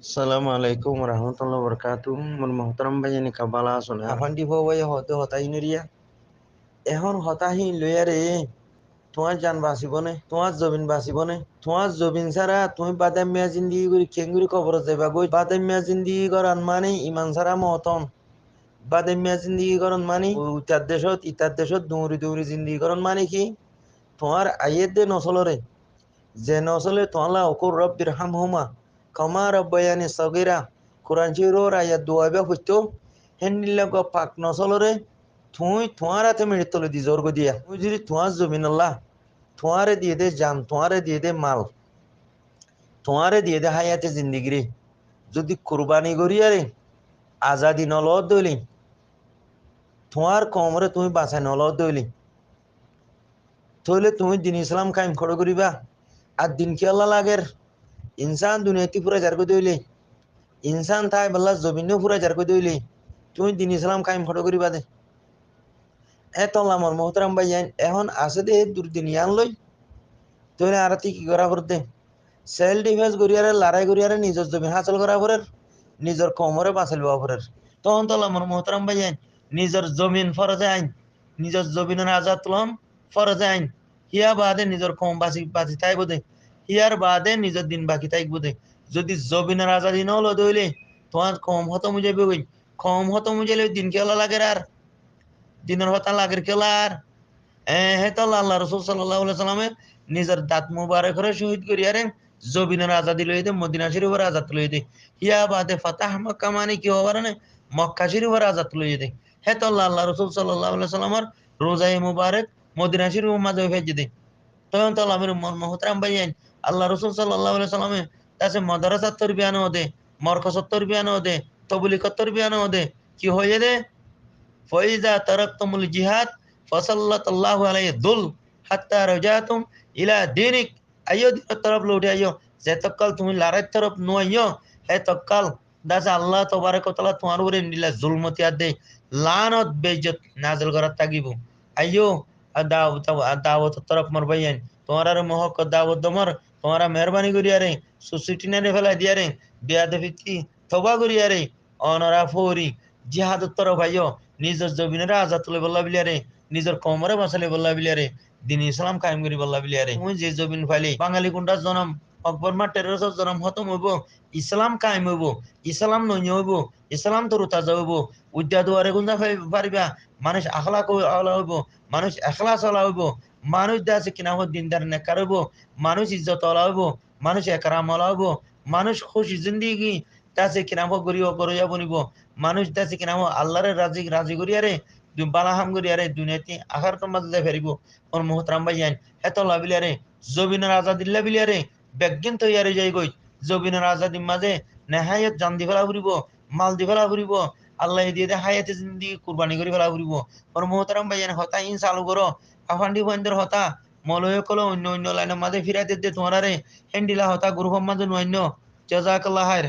Assalamu alaikum warahmatullahi wabarakatuh. Mun muhtaram bayani kabala sona. Afandi fo way hote hota inuriya. এখন হতাহি লইয়ারে তোমার জান বাঁচিব নে, তোমার জবিন বাঁচিব নে? তোমার জবিন ছাড়া তুমি বাদাম মিয়া জিন্দিগি করে খেঙ্গুরি কবর যাইবা গই। বাদাম মিয়া জিন্দিগি করান মানে ইমান ছাড়া মতন। বাদাম মিয়া জিন্দিগি করন মানে ইতার দেশত দৌড়ি দৌড়ি জিন্দিগি করন মানে কি? তোমার আইয়ের দে নচলরে যে নচলে তোমালা অকুর রব্বির হামহুমা কমা রব্বায়ানি সগিরা কোরআন শরীফর আয়াত দুয়াইবা হইতো হেন্দিল্লা গ পাক নচলরে তুই তোমার হাতে মেরে তোলে দি জোর দিয়া তুই যদি তোমার জমিন আল্লাহ তোমারে দিয়ে দে জান, তোমারে দিয়ে দে মাল, তোমারে দিয়ে দে হায়াতে জিন্দিগিরে যদি কোরবানি করিয়ারে আজাদি নল দইলি তোমার কমরে তুমি বাঁচাই নল দইলি তাহলে তুমি দিন ইসলাম কায়েম খড় করিবা। আর দিন কি আল্লাহ লাগের ইনসান দুনিয়াতে পুরা জার করে দইলে ইনসান তাই বল্লা জমিনও পুরা জার করে দইলে তুমি দিন ইসলাম কায়েম খড় করিবা দে। এত আমার মোহতারাম ভাইয়ান এখন আছে দে দুর্দিনিয়ান লই তাহলে আর কি করা করতে সেলফ ডিফেন্স করিয়ারে লড়াই করিয়ারে নিজের জমি হাসিল করা পরের নিজের কমরে বাঁচাল লওয়া পরের তখন তো আমার মোহতারাম ভাইয়ান নিজের জমিন ফরজে আইন নিজের জমিনের আজাদ তুলম ফরজে আইন হিয়া বাদে নিজের কম বাঁচি বাঁচি তাই বোধে হিয়ার বাদে নিজের দিন বাকি তাই বোধে যদি জমিনের আজাদি ন হলো দইলে তোমার কম হতো মুজে বেগুই কম হতো মুজে দিন কেলা লাগে আর দিনের হতা লাগের কেলা আর হে তো আল্লাহ রসুল সাল্লাহ সাল্লামে নিজের দাঁত মুবারক করে শহীদ করিয়ারে জবিনের আজাদি লইতে মদিনা শরীফের আজাদ লই দে হিয়া বাদে ফাতাহ মক্কা মানে কি হবার না মক্কা শরীফের আজাদ লই দে হে তো আল্লাহ রসুল সাল্লাহ সাল্লামের রোজাই মুবারক মদিনা শরীফ মাঝে ফেজে দে তখন তো আমির মোহতারাম ভাইয়ান আল্লাহ রসুল সাল্লাহ সাল্লামে তাছে মাদ্রাসা তরবিয়ানো দে মরকসত তরবিয়ানো দে তবলিকত তরবিয়ানো দে কি হয়ে দে ফইজা তারাকতুমুল জিহাদ ফসাল্লাতাল্লাহু আলাইহি দুল হাত্তা রাজাতুম ইলা দিনিক আইয়ো দিনের তরফ লৌটে আইয়ো যে তকাল তুমি লড়াইয়ের তরফ নইয়ো হে তকাল দাস আল্লাহ তবারক ওয়া তাআলা তোমার উপরে নিলা জুলমতি আদে লানত বেইজ্জত নাযিল করার তাগিব আইয়ো দাওয়াত তরফ মর ভাইয়ান তোমার আর মহক দাওয়াত দমর তোমারা মেহরবানি করিয়ারে সুসিটি নে ফেলা দিয়ারে বেয়াদফিতি তওবা করিয়ারে অনরা ফৌরি জিহাদ তরফ আইয়ো নিজের জমিনের আজাদ তুলে বল্লা বিলিয়ারে নিজের কমরে বাঁচালে বল্লা বিলিয়ারে দিন ইসলাম কায়েম করি বল্লা বিলিয়ারে তুমি যে জমিন ফাইলি বাঙালি কুন্ডার জনম অকবর মা টেরোসর জনম খতম হইব ইসলাম কায়েম হইব ইসলাম নই হইব ইসলাম তো তাজা হইব উদ্যা দুয়ারে গুঞ্জা পারিবা মানুষ আখলাক আলা হইব মানুষ এখলাস আলা হইব মানুষ দাসে কিনা দিনদার নেকার হইব মানুষ ইজ্জত আলা হইব মানুষ একরাম আলা হইব মানুষ খুশি জিন্দিগি দাসে কিনা গরিব করিয়া বনিব মানুষ দাসে কিনা আল্লাহরে রাজি রাজি করিয়ারে বালাহাম করিয়ারে দুনিয়াতে আখার তো মাঝে ফেরিব ওর মোহতরাম ভাইয়ান এত লাভিলারে জবিনের আজাদিল্লা বিলিয়ারে বেগিন তৈয়ারে যাই গই জবিনের আজাদির মাঝে নেহায়ত জান দি ফেলা ফুরিব মাল দি ফেলা ফুরিব আল্লাহ দিয়ে দে হায়াতে জিন্দিগি কুরবানি করে ফেলা ফুরিব ওর মোহতরাম ভাইয়ান হতা ইন চালু করো আফান্ডি বন্ধের হতা মলয় কলো অন্য অন্য লাইনের মাঝে ফিরাইতে দে তোমারে হেন্ডিলা হতা গ্রুপের মাঝে অন্য জাযাকাল্লাহ খাইর।